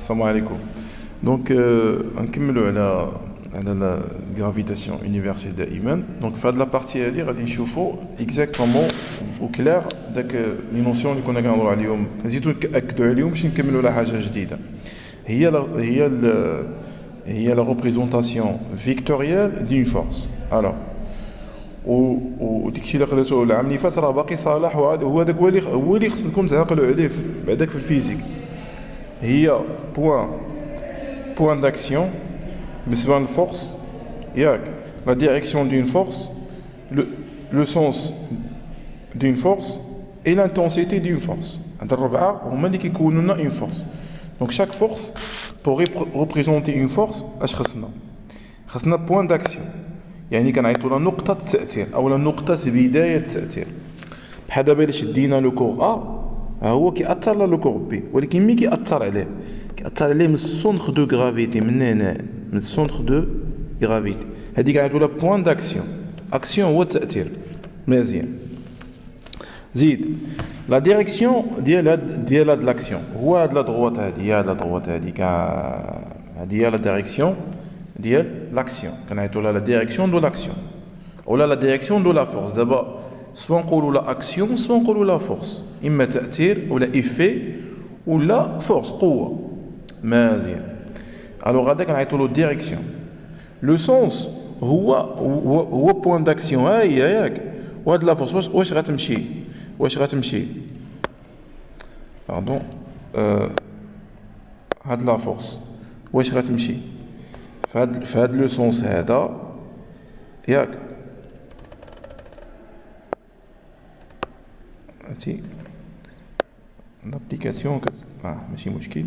السلام عليكم. دونك نكملوا على لا gravitation universelle دائما. دونك في هاد لا بارتي هادي غادي نشوفوا اكزاكتومون او كلير داك لي نوسيون اللي كنا كنهضروا عليهم، نزيدو ناكدوا عليهم باش نكملوا على حاجه جديده. هي لا هي لا ريبريزونطاسيون فيكتوريال دون فورس. الوغ وديك الشيء اللي قريتو العام اللي فات راه باقي صالح، هو داك هو اللي خصكم تعقلوا عليه بعداك في الفيزيك. هي بوان d'action بالنسبه للفورس، ياك لا ديريكسيون دون فورس، لو سونس دون فورس اي لانتونسيتي دون فورس. هاد الربعه هما اللي كيكونوا لنا اون فورس. دونك شاك فورس بوغ ريبريزونتي اون فورس اش خصنا بوان داكسيون، يعني كنعيطوا لها نقطه التاثير او نقطه بدايه التاثير. بحال دابا الا شدينا لو كور ا هو كيأثر على لو كور بي، ولكن ملي كيأثر عليه من السونتر دو غرافيتي، من هنا من السونتر دو غرافيتي، هذيك كنعيطوا لها بوان داكسيون. اكسيون هو التاثير. مزيان، زيد لا ديريكسيون ديال هاد لاكسيون هو هاد لا دروات هادي، هي هاد لا دروات هادي هادي هي لا ديريكسيون ديال لاكسيون، كنعيطوا لها لا ديريكسيون دو لاكسيون ولا لا ديريكسيون دو لا فورس. دابا سوا نقولوا لا اكسيون سوا نقولوا لا فورس، اما تاثير ولا ايفي ولا فورس قوه. مزيان، الوغ هذا كنعيطوا له ديريكسيون. لو سونس هو بوين داكسيون، ها هي ياك. وهاد لا فورس واش غتمشي باردون، هاد لا فورس واش غتمشي فهاد لو سونس هذا، ياك هاتي لابليكاسيون ماشي مشكل.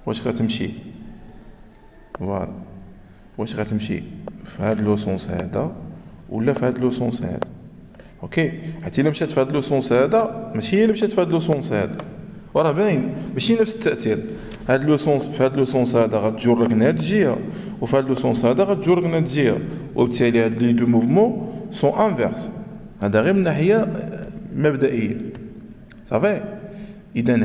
واش غتمشي فوالا، واش غتمشي في هاد لو سونس هذا ولا في هاد لو سونس هذا؟ اوكي، حتى الا مشات في هاد لو سونس هذا ماشي هي اللي مشات في هاد لو سونس هذا، وراه باين ماشي نفس التاثير. هاد لو سونس في هاد لو سونس هذا غتجرك من هاد الجهه، وفي هاد لو سونس هذا غتجرك من هاد الجهه، وبالتالي هاد لي دو موفمون سون انفيرس. هذا غير من ناحيه مبدئيه صافي. اذا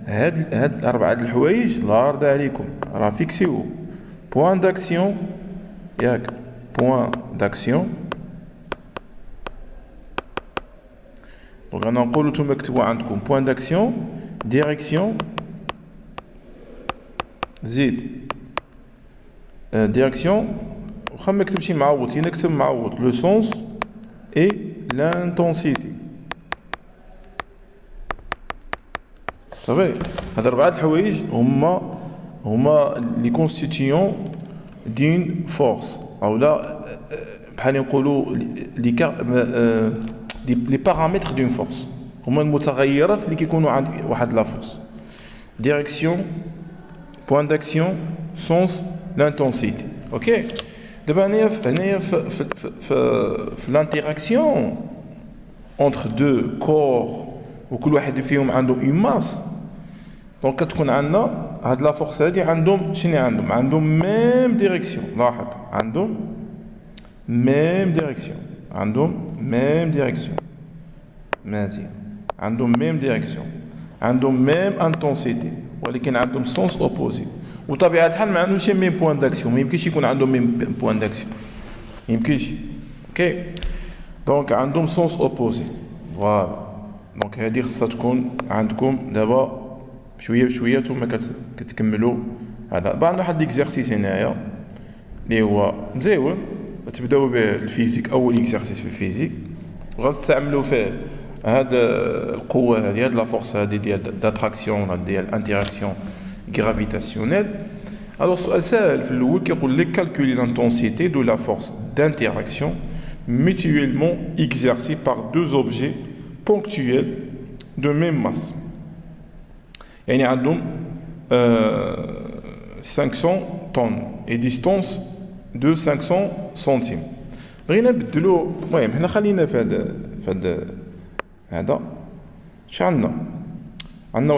هاد اربعه د الحوايج الله يرضي عليكم راه فيكسيو. بوان داكسيون، ياك بوان داكسيون. دونك انا نقولوا نتوما كتبوا عندكم بوان داكسيون، ديريكسيون، زيد ديريكسيون. واخا ما كتبتش معوض، هنا كتب معوض لو سونس اي لانتونسيتي صافي. هاد اربعه الحوايج هما لي كونستيتيون دين فورس، او لا بحال نقولوا لي بارامتر دون فورس، هما المتغيرات اللي كيكونوا عند واحد لا فورس. ديريكسيون، بوين داكسيون، سونس، لانتونسيتي. اوكي، دابا هنايا في لانتيراكسيون اونتر دو كور وكل واحد فيهم عنده اون ماس، دونك كتكون عندنا هاد لا فورس هادي عندهم شنو عندهم ميم ديريكسيون. لاحظ عندهم ميم ديريكسيون، مزيان، عندهم ميم ديريكسيون، عندهم ميم انتونسيتي، ولكن عندهم سونس اوبوزي. وطبيعه الحال ما عندهمش ميم بوين داكسيون، ما يمكنش يكون عندهم ميم بوين داكسيون، ما يمكنش. اوكي، دونك عندهم سونس اوبوزي. فوالا، دونك هذه خصها تكون عندكم دابا شويه بشويه ثم كتكملوا. هذا بعد واحد ليكزارسيس هنايا اللي هو مزيون تبداو به الفيزيك. اول اكزارسيس في الفيزيك غتستعملوا فيه هاد القوه هذه، هاد لا فورس هذه ديال داتراكسيون ديال انتيراكسيون غرافيتاسيونيل. الوغ السؤال ساهل في الاول، كيقول لك كالكولي لانتونسيتي دو لا فورس d'interaction mutuellement exercée par deux objets ponctuels de même masse. يعني عندهم 500 طن et distance de 500 سنتيم. بغينا نبدلو، المهم حنا خلينا في هذا اش عندنا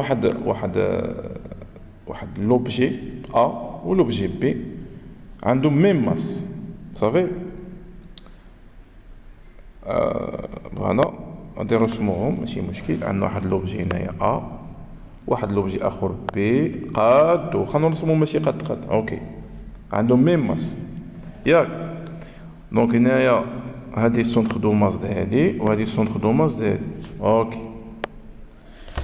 واحد لوبجي ا ولوبجي بي عندهم ميم ماس صافي. فوالا غادي نرسموهم ماشي مشكل. عندنا واحد لوبجي هنايا ا واحد لوبجي اخر بي قاد، خلينا نرسمو ماشي قد اوكي عندهم ميم ماس ياك. دونك هنايا هادي السونتر دو ماس هادي وهادي السونتر دو ماس هادي اوكي.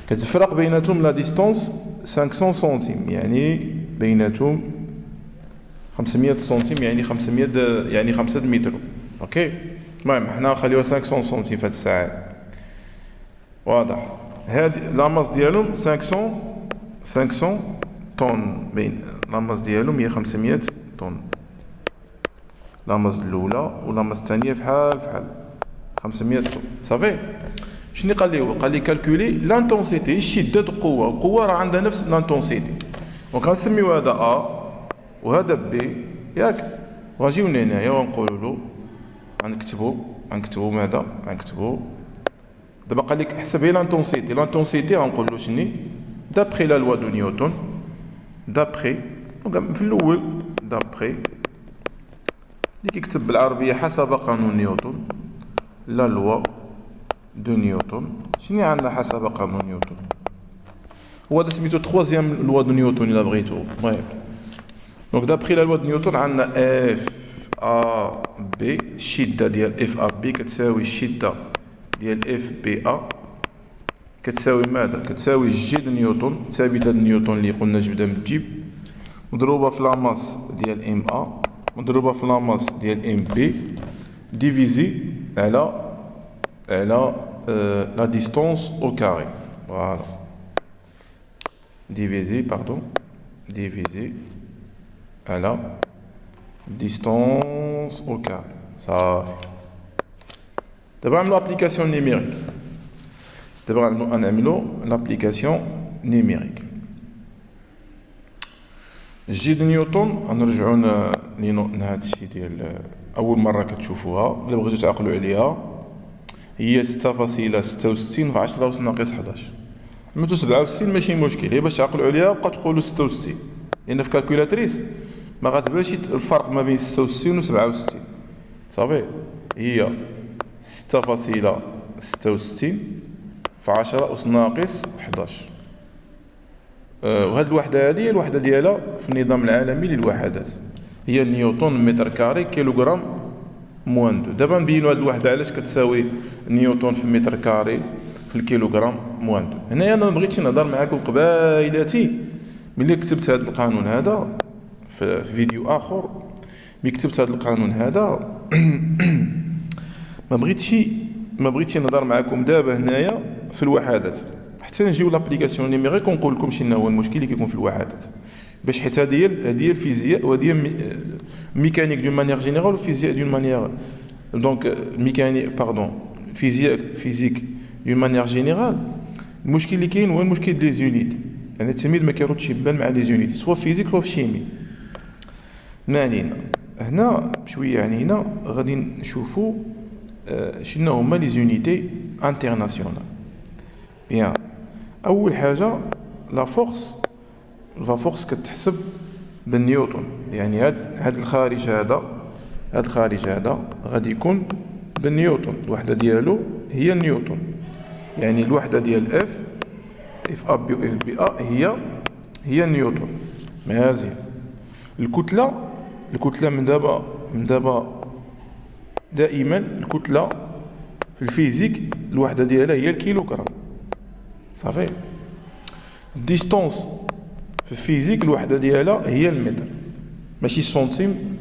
كتفرق بيناتهم لا ديستونس 500 سنتيم، يعني بيناتهم 500 سنتيم، يعني 500 يعني 5 متر اوكي. المهم حنا نخليوها 500 سنتيم في هاد الساعه واضح. هادي لا ماس ديالهم 500 طن، بين لا ماس ديالهم هي 500 طن. لا ماس الاولى ولا ماس الثانيه فحال 500 طن صافي. شنو قال لي؟ قال لي كالكولي لانتونسيتي، الشده القوه راه عندها نفس لانتونسيتي. دونك غنسميو هذا ا وهذا بي ياك، وغنجيو لهنايا ونقولوا له غنكتبوا هذا غنكتبوا. دابا قال لك حسب هي لانتونسيتي غنقول له شني دابخي لا لوا دو نيوتن، دابخي في الاول دابخي اللي كيكتب بالعربيه حسب قانون نيوتن، لا لوا دو نيوتن. شنو عندنا حسب قانون نيوتن؟ هو هذا سميتو تخوازيام لوا دو نيوتن الا بغيتو. المهم دونك دابخي لا لوا دو نيوتن عندنا اف ا بي، الشده ديال اف ا بي كتساوي الشده ديال اف بي ا كتساوي ماذا؟ كتساوي جي نيوتن، ثابته نيوتن اللي قلنا جبدها من الجيب، مضروبه في لاماس ديال ام ا مضروبه في لاماس ديال ام بي ديفيزي على لا ديستونس او كاري. فوالا ديفيزي على distance au carré صافي. دابا نعملو ابليكاسيون نيميريك. دابا غنعملو لابليكاسيون نيميريك. جي دو نيوتن غنرجعو لهاد الشيء ديال اول مره كتشوفوها، الا بغيتو تعقلوا عليها هي 6.66 في 10 أس ناقص 11. متو 67 ماشي مشكل، هي باش تعقلوا عليها بقى تقولوا 66، لان في كالكولاتريس ما غتبانش الفرق ما بين 66 و 67 صافي. هي 6.66 في 10 أس ناقص 11. وهاد الوحده هذه هي الوحده ديالها في النظام العالمي للوحدات، هي نيوتن متر كاري كيلوغرام موان دو. دابا نبينوا هاد الوحده علاش كتساوي نيوتن في متر كاري في الكيلوغرام موان دو. هنايا انا بغيت نهضر معكم قبايلاتي ملي كتبت هاد القانون هذا في فيديو اخر. ملي كتبت هذا القانون هذا ما بغيتش نهضر معكم دابا هنايا في الوحدات حتى نجيو لابليكاسيون نيميريك ونقول لكم شنو هو المشكل اللي كيكون في الوحدات، باش حيت هذه هي الفيزياء وهذه ميكانيك دون مانيير جينيرال وفيزياء دون مانيير دونك ميكانيك باردون فيزيك دون مانيير جينيرال. المشكل اللي كاين هو المشكل دي زونيت، يعني التلميذ ما كيردش يبان مع لي زونيت سوا فيزيك سوا في شيمي. ما علينا هنا بشويه، يعني هنا غادي نشوفوا شنو هما لي زونيتي انترناسيونال. بيان اول حاجه لا فورس كتحسب بالنيوتن، يعني هاد الخارج هذا غادي يكون بالنيوتن، الوحده ديالو هي النيوتن، يعني الوحده ديال اف ا بي و اف بي ا هي نيوتن. مزيان. الكتله من دابا دائما الكتله في الفيزيك الوحده ديالها هي الكيلوغرام صافي. الديستونس في الفيزيك الوحده ديالها هي المتر، ماشي سنتيم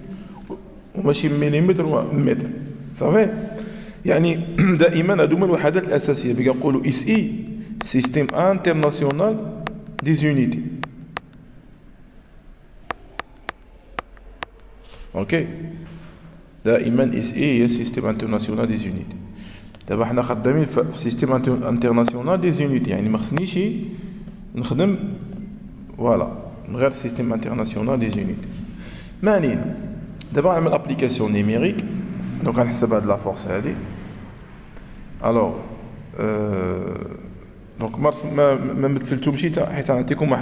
وماشي مليمتر متر صافي. يعني دائما هادو هما الوحدات الاساسيه اللي كنقولوا اس اي سيستيم انترناسيونال دي زونيتي اوكي. دائما اس اي هي سيستيم انترناسيونال دي زونيتي. دابا حنا خدامين في سيستيم انترناسيونال دي زونيتي، يعني ما خصنيش نخدم فوالا من غير سيستيم انترناسيونال دي زونيتي. ما علينا دابا نعمل ابليكاسيون نيميريك. دونك غنحسب هاد لا فورس هادي. الوغ دونك ما مثلتهمش حيت غنعطيكم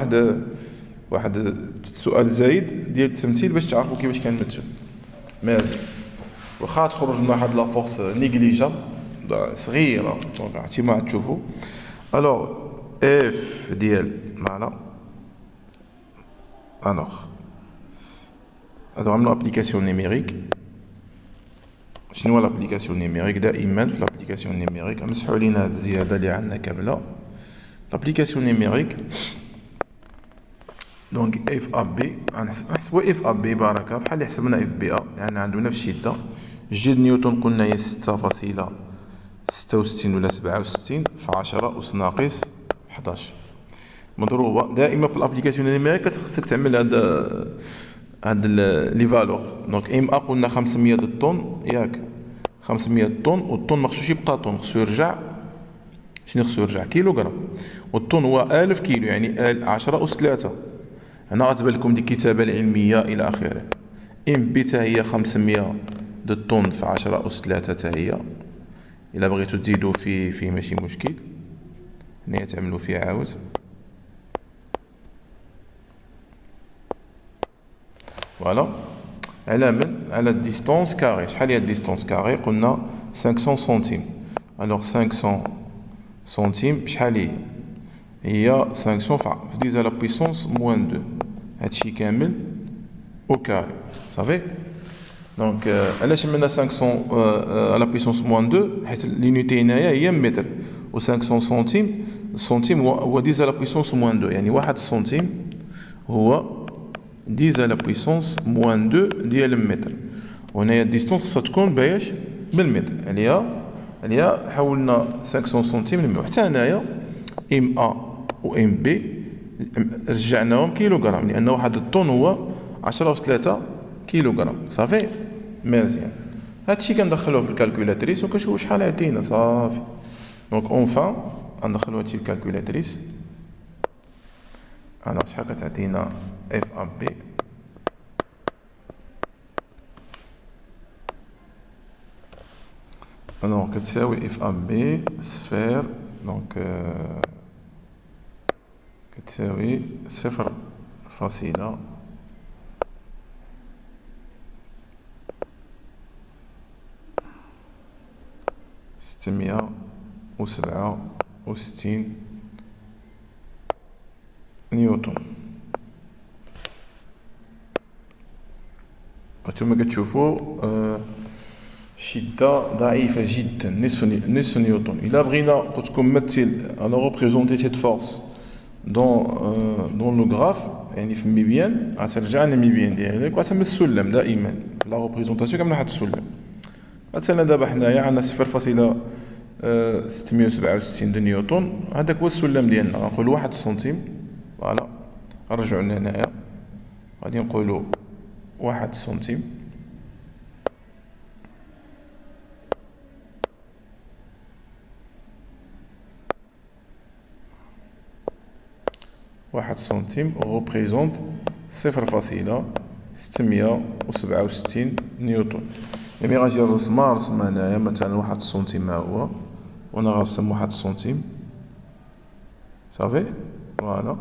واحد سؤال زايد ديال التمثيل باش تعرفوا كيفاش كنمثل. مزيان. واخا تخرج لنا واحد لا فورس نيغليجابل صغيره دونك عرفتي ما تشوفوا. الوغ اف ديال فوالا. الوغ هادو عملو ابليكاسيون نيميريك. شنو هو لابليكاسيون نيميريك؟ دائما في لابليكاسيون نيميريك نمسحو لينا هاد الزياده اللي عندنا كامله. لابليكاسيون نيميريك دونك اف اب بي، نحسبو اف اب بي بركه بحال اللي حسبنا اف بي ا، يعني عندو نفس الشده. جديد نيوتن قلنا هي 6.66 ولا 67 في 10 أس ناقص 11 مضروبه. دائما في الابليكاسيون نيميريك خصك تعمل هاد لي فالور. دونك ام ا قلنا 500 طن ياك، 500 طن، والطن ما خصوش يبقى طن، خصو يرجع شنو، خصو يرجع كيلوغرام، والطن هو 1000 كيلو يعني 10 أس 3. هنا غتبان لكم دي الكتابه العلميه الى اخره. ام بي تا هي 500 طن في 10 أس 3 تا هي. الا بغيتو تزيدو في ماشي مشكل، هنا تعملوا فيه عاود. فوالا على من؟ على الديستونس كاري. شحال هي الديستونس كاري؟ قلنا 500 سنتيم. الوغ 500 سنتيم بشحال هي 500 في 10 على بويسونس موان 2. هادشي كامل او كاري صافي. دونك علاش عملنا 500 على بويسونس موان 2؟ حيت لينيتي هنايا هي متر، و 500 سنتيم، السنتيم هو 10 على بويسونس موان 2، يعني واحد السنتيم هو 10 على بويسونس موان 2 ديال المتر. وهنايا الديستونس خصها تكون باش بالمتر، عليها حولنا 500 سنتيم للمتر. حتى هنايا ام ا و ام بي رجعناهم كيلوغرام، لان واحد الطن هو 10 أس 3 كيلوغرام صافي. مزيان، هادشي كندخلوه في الكالكولاتريس وكنشوفو شحال عطينا صافي. دونك اونفان غندخلو هادشي في الكالكولاتريس. انا شحال كتعطينا اف اب بي؟ دونك كتساوي اف اب بي صفر، دونك كتساوي 0.67 نيوتن. وانتوما كتشوفوا شدة ضعيفة جدا، نصف نيوتن. إلا بغينا قلت لكم مثل أنا ريبريزونتي سيت فورس دون لو غراف، يعني في ميبيان، غترجع لنا ميبيان ديالك وغتعمل السلم دائما في لا ريبريزونطاسيون كنعمل واحد السلم. مثلا دابا حنايا عندنا 0.667 د نيوتن، هذاك هو السلم ديالنا. غنقولو 1 سنتيم، فوالا نرجعو لهنايا غادي نقولو 1 سنتيم. واحد سنتيم représente 0.667 نيوتن. يعني غاجي نرسم هنايا مثلا 1 سنتيم ها هو، وانا غنرسم 1 سنتيم صافي. فوالا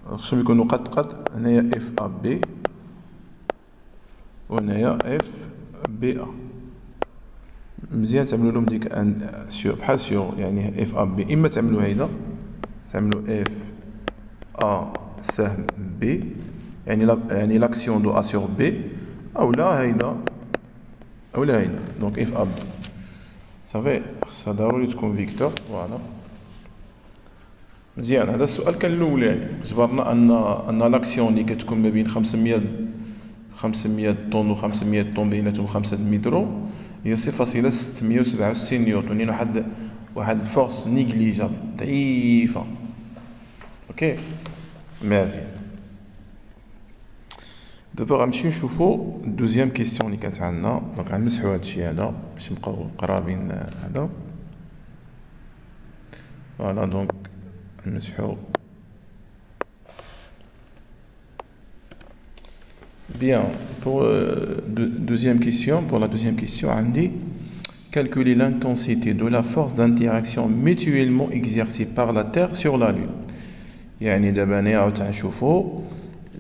خصهم يكونوا قد هنايا اف ا بي وهنايا اف بي ا. مزيان تعملوا لهم ديك سيور بحال سيور، يعني اف ا بي اما تعملوا هيدا، تعملوا اف ا سهم بي، يعني لاكسيون دو ا سور بي، اولا هيدا اولا هيدا. دونك اف ا بي صافي، خصها ضروري تكون فيكتور. فوالا مزيان. هذا السؤال كان الاولاني، جبرنا ان لاكسيون اللي كتكون ما بين 500 طن و 500 طن بيناتهم 5 مترو هي 0.667 نيوتن، يعني واحد الفورس نيجليجابل ضعيفه. اوكي مزيان. دابا غنمشيو نشوفو الدوزيام كيسيون اللي كانت عندنا. دونك غنمسحو هادشي هذا باش نبقاو قرابين هذا. فوالا دونك نمسحو bien. Pour deuxième question, pour la deuxième question, on dit calculer l'intensité de la force d'interaction mutuellement exercée par la Terre sur la Lune. يعني دابا هنا عاود نشوفوا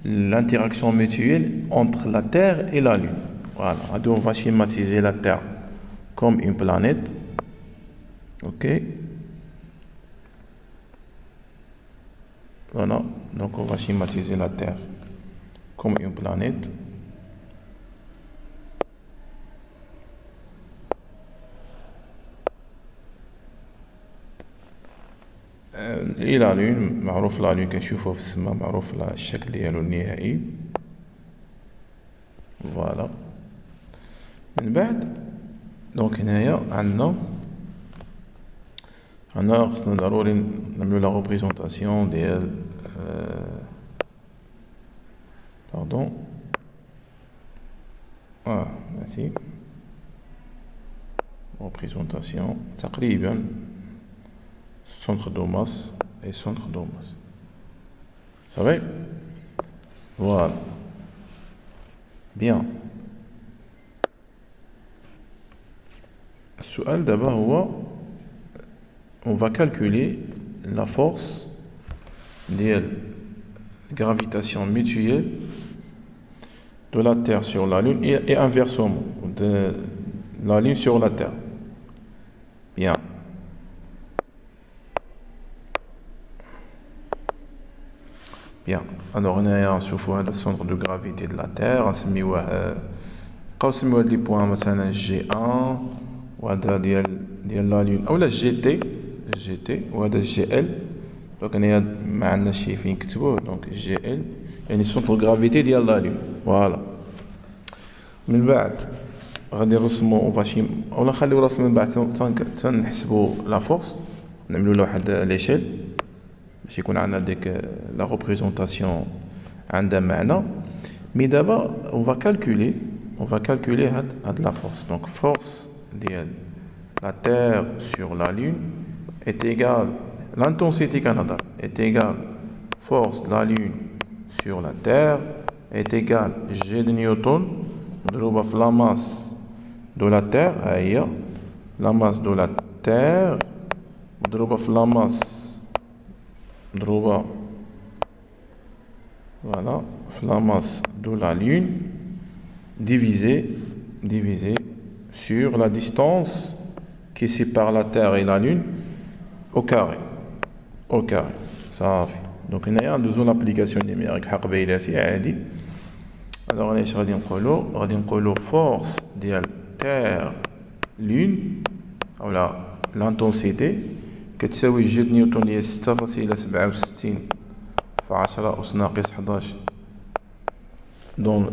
l'interaction mutuelle entre la Terre et la Lune. Voilà, on va schématiser la Terre comme une planète. OK. Voilà, donc on va schématiser la Terre comme une planète. Et la Lune, معروف la Lune كنشوفوها في السماء، معروف الشكل ديالو النهائي. فوالا. من بعد دونك هنايا عندنا خصنا ضروري نعملو لا ريبريزونطاسيون ديال باردون ماشي ريبريزونطاسيون تقريبا centre de masse et centre de masse. Ça va? Voilà. Bien. السؤال d'abord هو on va calculer la force de gravitation mutuelle de la Terre sur la Lune et inversement de la Lune sur la Terre. Bien. Bien. Alors هنايا نشوفوا هذا السنتر دو غرافيتي de la Terre، نسميوه نبقاو نسميو هاد لي بوان مثلا جي 1 وهذا ديال لا لون اولا جي تي وهذا جي ال. دونك هنايا ما عندناش شي فين نكتبوه، دونك جي ال يعني سونتر غرافيتي ديال لا لون. فوالا. من بعد غادي نرسمو اولا نخليو رسم من بعد تنحسبو لا فورس، نعملو له واحد ليشيل باش يكون عندنا ديك لا ريبريزونطاسيون عندها معنى. مي دابا on va calculer هاد la force. Donc force ديال la Terre sur la Lune est égale l'intensité Canada est égale force de la Lune sur la Terre est égale G de Newton مضروبة في la masse de la Terre. هي la masse de la Terre مضروبة في la masse مضروبة voilà la masse de la Lune divisé sur la distance qui sépare la Terre et la Lune au carré. صافي. دونك هنايا ندوزو لابليكاسيون نيميريك حق بيلاتي عادي. الوغ هنا اش غادي نقولو فورس ديال تير لون اولا لانتونسيتي كتساوي جي نيوتن هي 6.67 في 10 أس ناقص 11 dans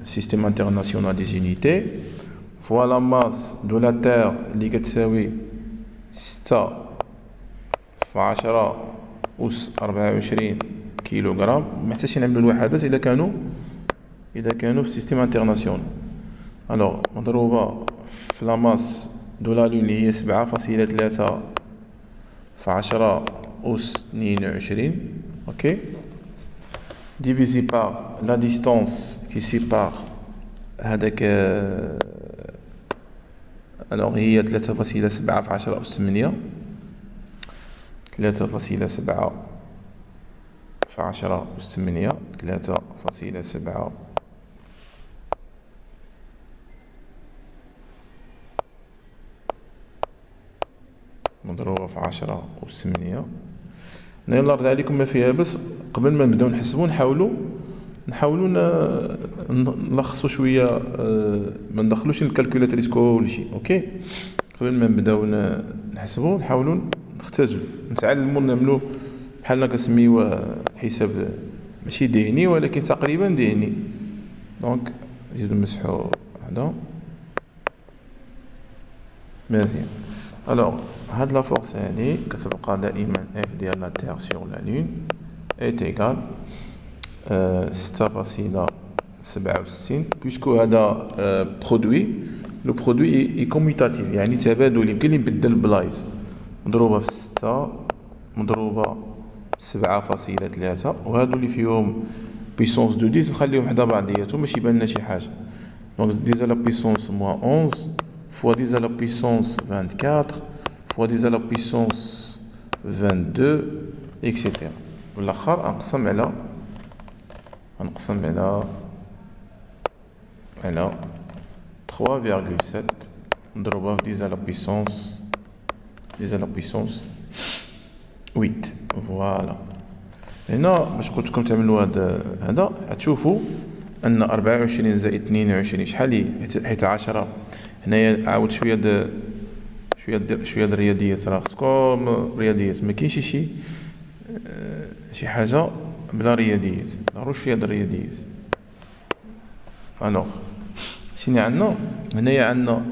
système international des unités fois la masse de la Terre اللي كتساوي 6 في 10 أس 24 كيلوغرام. ما حتاش نعملو الوحدات إذا كانوا في سيستيم انترناسيونال. الوغ مضروبة في لا ماس دو لا لون اللي هي 7.3 في 10 أس 22 اوكي divisé par la distance qui sépare هذاك alors هي 3.7 في 10 أس 8 3.7 في 10 أس 8 3.7 مضروبة في 10 أس 8. نلا رد عليكم ما فيها، بس قبل ما نبداو نحسبوا نحاولوا نلخصوا شويه، ما ندخلوش الكالكولاتريس كلشي اوكي. قبل ما نبداو نحسبوا نحاولوا نختزلوا نتعلموا نعملوا بحال كنسميوه حساب ماشي ذهني ولكن تقريبا ذهني. دونك نزيدو نمسحوا هذا مزيان. الوغ هاد لا فورس هادي كتبقى دائما اف ديال لا تير سور لا لون est égal 6.67 puisque هذا برودوي لو برودوي اي كوميتاتيف يعني تبادلي، يمكن لي نبدل بلايص. مضروبه في 6 مضروبه 7.3 وهادو اللي فيهم بيسونس دو 10 نخليهم حدا بعضياتهم باش يبان لنا شي حاجه. دونك ديز لا بيسونس موان 11 fois 10 à la puissance 24 fois 10 à la puissance 22 etc. والاخر غنقسم على 3.7 نضربها في 10 à la puissance 8. Voilà. هنا باش قلت لكم تعملوا هذا غتشوفوا ان 24 زائد 22 شحال هي، حيت 10 هنايا عاود شويه د الرياضيات، راه خصكم رياضيات، ما كاينش شي حاجه بلا رياضيات، ضروري شويه د الرياضيات. الوغ شنو عندنا هنايا؟ عندنا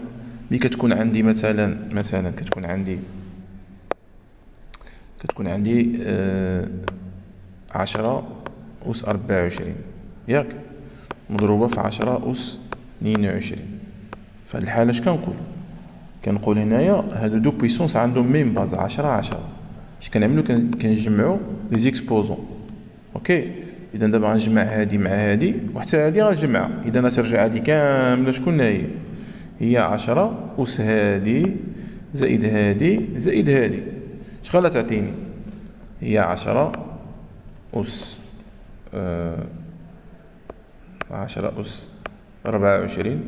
ملي كتكون عندي مثلا كتكون عندي 10 أس 24 ياك، مضروبة في 10 أس 22. في هاد الحالة اش كنقول هنايا هادو دو بويسونس عندهم ميم باز 10. اش كنعملو؟ كنجمعو لي زيكسبوزون. اوكي، اذا دابا غنجمع هادي مع هادي وحتى هادي غنجمعها، اذا غترجع هادي كاملة شكون هي 10 أس هادي زائد هادي زائد هادي، شحال غتعطيني؟ هي 10 أس 10 أس 24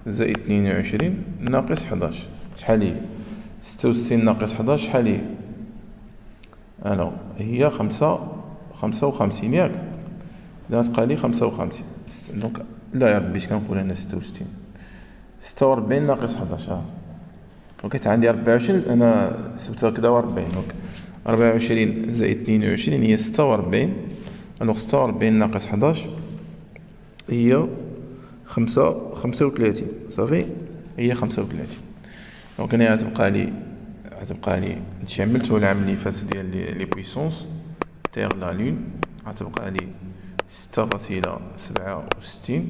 زائد 22 ناقص 11، شحال هي؟ 66 ناقص 11 شحال هي؟ الو هي 55 ياك، إذا تبقى لي 55. دونك لا يا ربي اش كنقول انا 66 46 ناقص 11. دونك عندي 24 انا سبتها كدا 40، دونك 24 زائد 22 هي 46. الوغ 46 ناقص 11 هي 35 صافي، هي 35. دونك هنا غتبقى لي هادشي عملتو العام اللي فات ديال لي بويسونس تيغ لا لون، غتبقى لي 6.67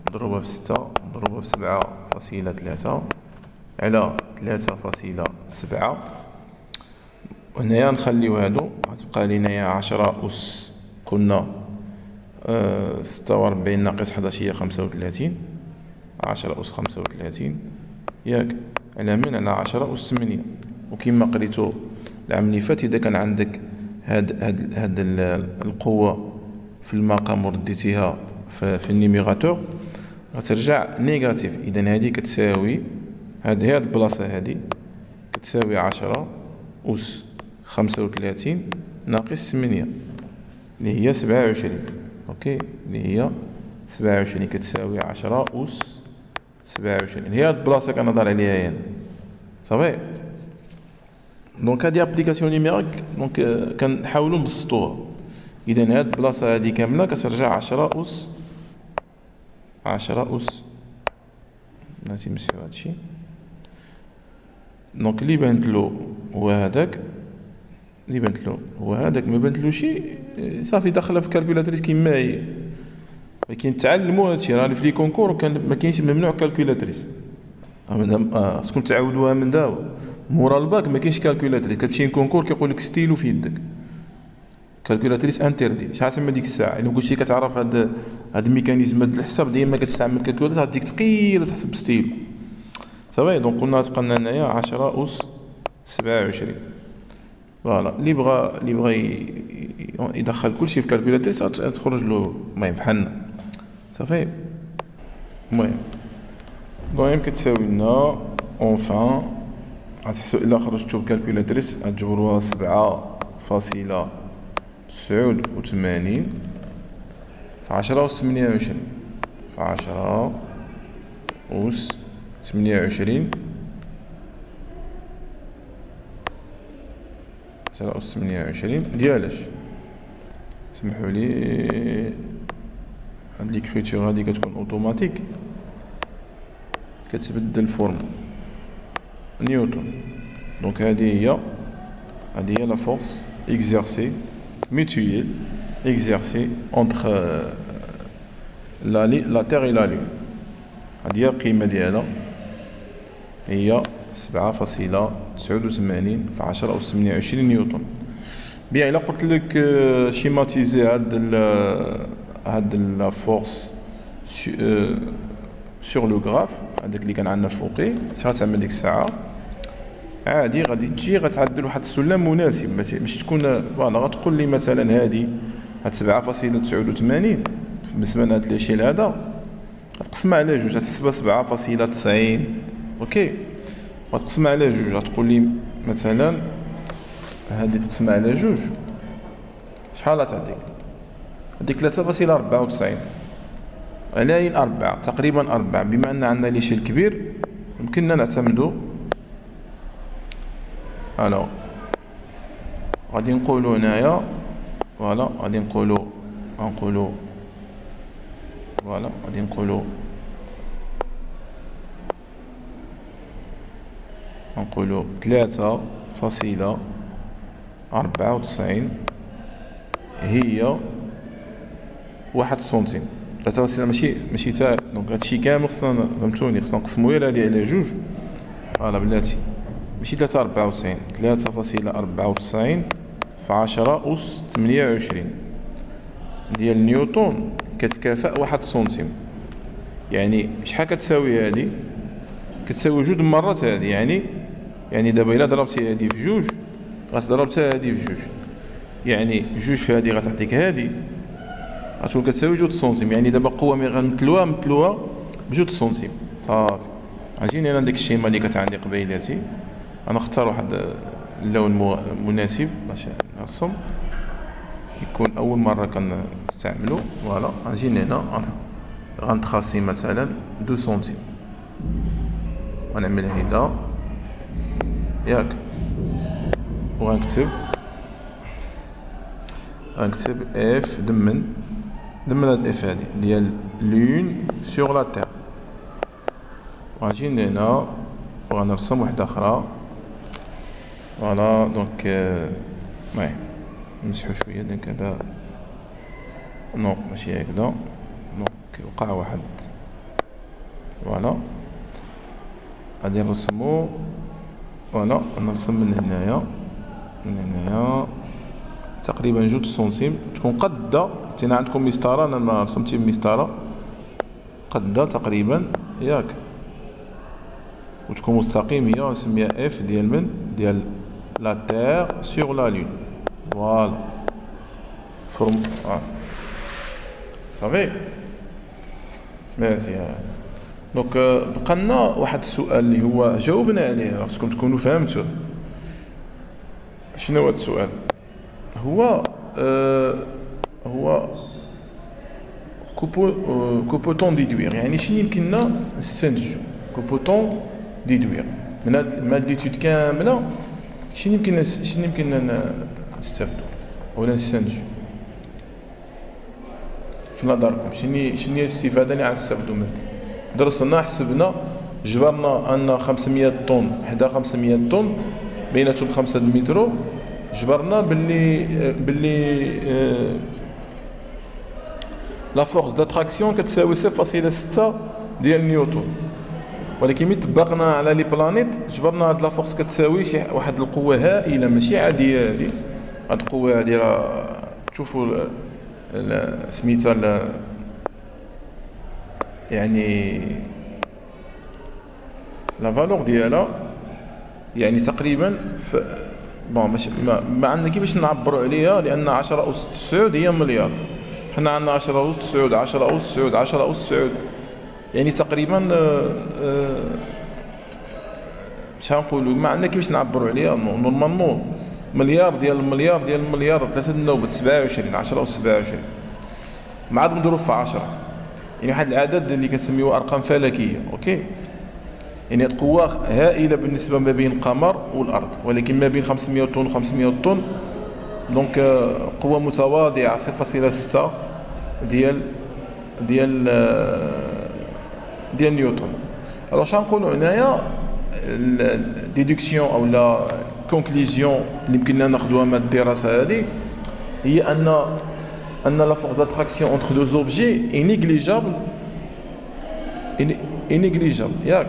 مضروبة في 6 مضروبة في 7.3 على 3.7. وهنايا نخليو هادو، غتبقى لي هنايا 10 أس قلنا 46 ناقص 11 هي 35، 10 أس 35 ياك، على من؟ على 10 أس 8. وكما قريتو العام اللي فات إذا كان عندك هاد القوة في المقام ورديتيها في النيميراتور غترجع نيجاتيف، إذا هادي كتساوي هاد البلاصة هادي كتساوي 10 أس 35 ناقص 8 اللي هي 27. اوكي، اللي هي 27 كتساوي 10 أس 27، هي هاد البلاصة كنهضر عليها يعني صافي. دونك هادي ابليكاسيون نيميريك، دونك كنحاولوا نبسطوها. اذا هاد البلاصة هادي كاملة كترجع 10 أس ناسي نمسحو هادشي. دونك اللي بانتلو هو هذاك، ما بانتلوش صافي داخله في كالكولاتريس كيما هي. ولكن تعلموا هادشي، راه في لي كونكور ما كاينش ممنوع كالكولاتريس، خصكم تعاودوها من دابا. مورا الباك ما كاينش كالكولاتريس، كتمشي لكونكور كيقول لك ستيلو في يدك، كالكولاتريس انتردي. شحال تسمى ديك الساعه الا كلشي كتعرف هاد الميكانيزم هاد الحساب ديما كتستعمل كالكولاتريس غاديك ثقيله تحسب ستيلو صافي. دونك قلنا تبقى لنا هنايا 10 أس 27. فوالا اللي بغى يدخل كلشي في كالكولاتريس تخرج له المهم بحالنا صافي. المهم كتساوي لنا اونفان الا خرجتو بكالكولاتريس غتجبروها 7.89 في 10 أس 28 في 10 أس 28 10 أس 28 ديالاش سمحوا لي هاد ليكريتور هادي كتكون اوتوماتيك كتبدل فورم نيوتن. دونك هادي هي لا فورس exercée mutuelle exercée entre la Terre et la Lune. هادي هي القيمة ديالها هي 7.89 في 10 أس 28 نيوتن. بيان إلا قلت لك شيماتيزي هاد لا فورس سور لو غراف هذاك اللي كان عندنا فوقي، اش غتعمل ديك الساعه؟ عادي غادي تجي غتعدل واحد السلم مناسب، باش تكون فوالا غتقول لي مثلا هادي هاد 7.89 بالنسبه لهاد ليشيل هذا غتقسمها على جوج غتحسبها 7.90. اوكي، غتقسمها على جوج غتقول لي مثلا هادي تقسمها على جوج شحال تعطيك؟ هذيك 3.94. على 4 تقريبا 4. بما أن عندنا ليشيل كبير يمكننا نعتمدو. الو غادي نقولو هنايا فوالا، غادي نقولو فوالا، غادي نقولو نقولو 3.94 هي 1 سنتيم. 3 ماشي تاع دونك هادشي كامل خصنا فهمتوني، خصنا نقسمو غير هادي على جوج. فوالا بلاتي ماشي 3.94، 3.94 في 10 أس 28 ديال نيوتن كتكافئ 1 سنتيم. يعني شحال كتساوي هادي؟ كتساوي 2 مرات هادي. يعني دابا إلا ضربتي هادي في 2 غتضرب حتى هادي في 2، يعني 2 في هادي غتعطيك هادي غتكون كتساوي 2 سنتيم. يعني دابا قوة ملي غنمثلوها ب 2 سنتيم صافي. عجيني انا ديك الشيمه اللي كانت عندي قبيلاتي، انا اختار واحد اللون مناسب باش نرسم، يكون اول مره كنستعملو. فوالا عجيني هنا غنتخاصي مثلا 2 سنتيم ونعمل هيدا ياك، وغنكتب اف دمن هاد اف هادي ديال لون سور لا تير. وغنجي لهنا وغنرسم وحده اخرى. فوالا دونك المهم نمسحو شويه دونك هذا نو ماشي هكذا، دونك وقع واحد. فوالا غادي نرسمو. فوالا نرسم من هنايا تقريبا 2 سنتيم، تكون قادة. تينا عندكم مسطرة، انا ما رسمتي بمسطرة، قادة تقريبا ياك، وتكون مستقيمية. نسميها اف ديال من ديال لا تير سور لا لون. فوالا فورم صافي مزيان. دونك بقى لنا واحد السؤال اللي هو جاوبنا عليه، خصكم تكونوا فهمتوه. شنو هو هذا السؤال؟ هو كوبوتون ديدوير، يعني شنو يمكننا نستنتجو؟ كوبوتون ديدوير من هاد ليتود كامله، شنو يمكننا نستافدو ولا نستنتجو في نظركم؟ شنو هي الاستفاده اللي غنستافدو منها؟ درسنا حسبنا جبرنا ان 500 طن حدا 500 طن بيناتهم 5 المترو، جبرنا باللي لا فورس داتراكسيون كتساوي 0.6 ديال نيوتن. ولكن ملي طبقنا على لي بلانيت جبرنا هاد لا فورس كتساوي شي واحد القوه هائله ماشي عاديه. هاد القوه هادي راه تشوفوا سميتها يعني لا فالور ديالها، يعني تقريبا بون ماشي ما عندنا كيفاش نعبروا عليها، لان 10 أس 9 هي مليار. حنا عندنا 10 أس 9 10 أس 9 10 أس 9، يعني تقريبا شحال نقولوا ما عندنا كيفاش نعبروا عليها. نورمالمون مليار ديال المليار ديال المليار 3 النوبة 27 10 أس 27 مع مضروب في 10، يعني واحد العدد اللي كنسميوه ارقام فلكيه. اوكي، يعني قوة هائلة بالنسبة ما بين القمر والأرض، ولكن ما بين 500 طن و 500 طن دونك قوة متواضعة 0.6 ديال نيوتن. الوغ شنو نقولوا هنايا؟ الديدكسيون او لا كونكليزيون اللي يمكننا ناخذوها من الدراسة هذه هي ان لا فورس داتراكسيون انتر دو زوبجي اي نيغليجابل ياك.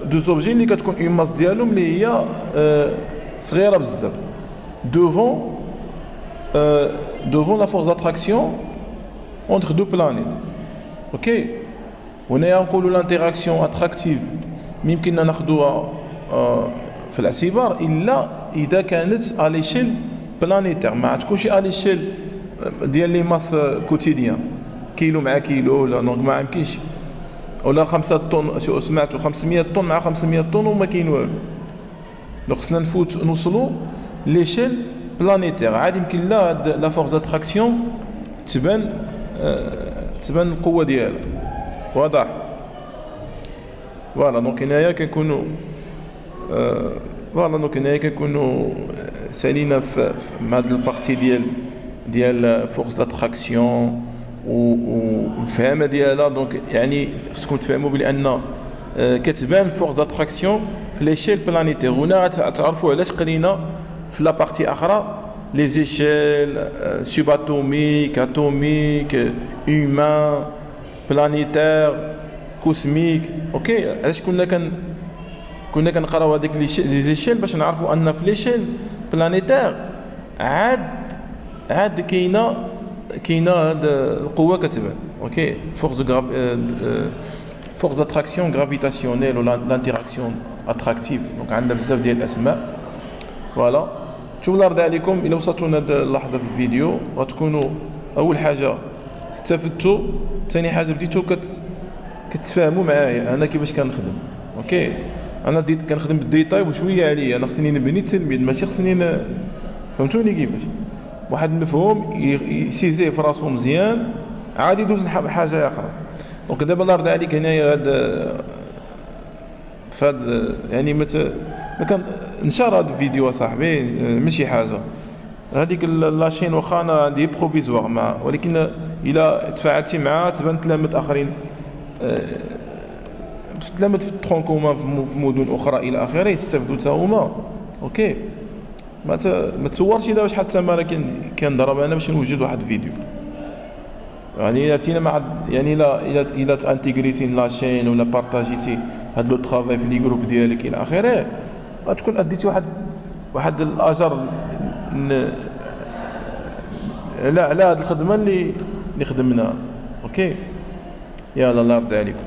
دو زوبجي اللي كتكون اون ماس ديالهم اللي هي صغيره بزاف دوفون لا فورس داتراكسيون اونتر دو بلانيت. اوكي، هنايا نقولوا لانتيراكسيون اتراكتيف يمكننا ناخذوها في الاعتبار الا اذا كانت على ليشيل بلانيتير، ما تكونش على ليشيل ديال لي ماس كوتيديان كيلو مع كيلو، لا دونك ما يمكنش. ولا 5 طن سمعتوا 500 طن مع 500 طن وما كاين والو. دونك خصنا نوصلوا ليشيل بلانيتير عاد يمكن لا لا فورس اتراكسيون تبان تبان القوه ديالها. واضح؟ فوالا دونك هنايا كنكونوا فوالا دونك هنايا كنكونوا سالينا في هاد البارتي ديال فورس داتراكسيون والفهامه ديالها. دونك يعني خصكم تفهموا بان كتبان فورس داتراكسيون في ليشيل بلانيتير. هنا تعرفوا علاش قرينا في لا بارتي اخرى لي زيشيل سوباتوميك اتوميك هيومان بلانيتير كوسميك. اوكي علاش كنا كنقراو هذيك لي زيشيل باش نعرفوا ان في ليشيل بلانيتير عاد كاينه هاد القوه كتبان. اوكي فورس داتراكسيون غرافيتاسيونيل ولا لانتيراكسيون اتراكتيف. دونك عندنا بزاف ديال الاسماء. فوالا شوف الله يرضي عليكم الا وصلتوا لهاد اللحظه في الفيديو غتكونوا اول حاجه استفدتوا، ثاني حاجه بديتوا كتفاهموا معايا انا كيفاش كنخدم. اوكي انا كنخدم بالديتاي وشويه عليا، انا خصني نبني التلميذ ماشي خصني فهمتوني كيفاش واحد المفهوم يسيزيه في راسو مزيان عادي يدوز لحاجه اخرى. دونك دابا الله يرضي عليك هنايا فهاد يعني ما كان نشر هذا الفيديو صاحبي ماشي حاجه هذيك لاشين واخا انا عندي بروفيزوار مع، ولكن الا تفاعلتي معها تبان تلامت اخرين تلامت في الترون كومان في مدن اخرى الى اخره يستافدوا حتى هما. اوكي ما تصورش دابا شحال الثمن كنضرب انا باش نوجد واحد الفيديو. يعني الا مع يعني الا تانتيغريتي لاشين ولا بارطاجيتي هاد لو طرافاي في لي جروب ديالك الى اخره غتكون اديتي واحد الاجر على هاد الخدمه اللي خدمناها. اوكي يلا الله يرضي عليكم.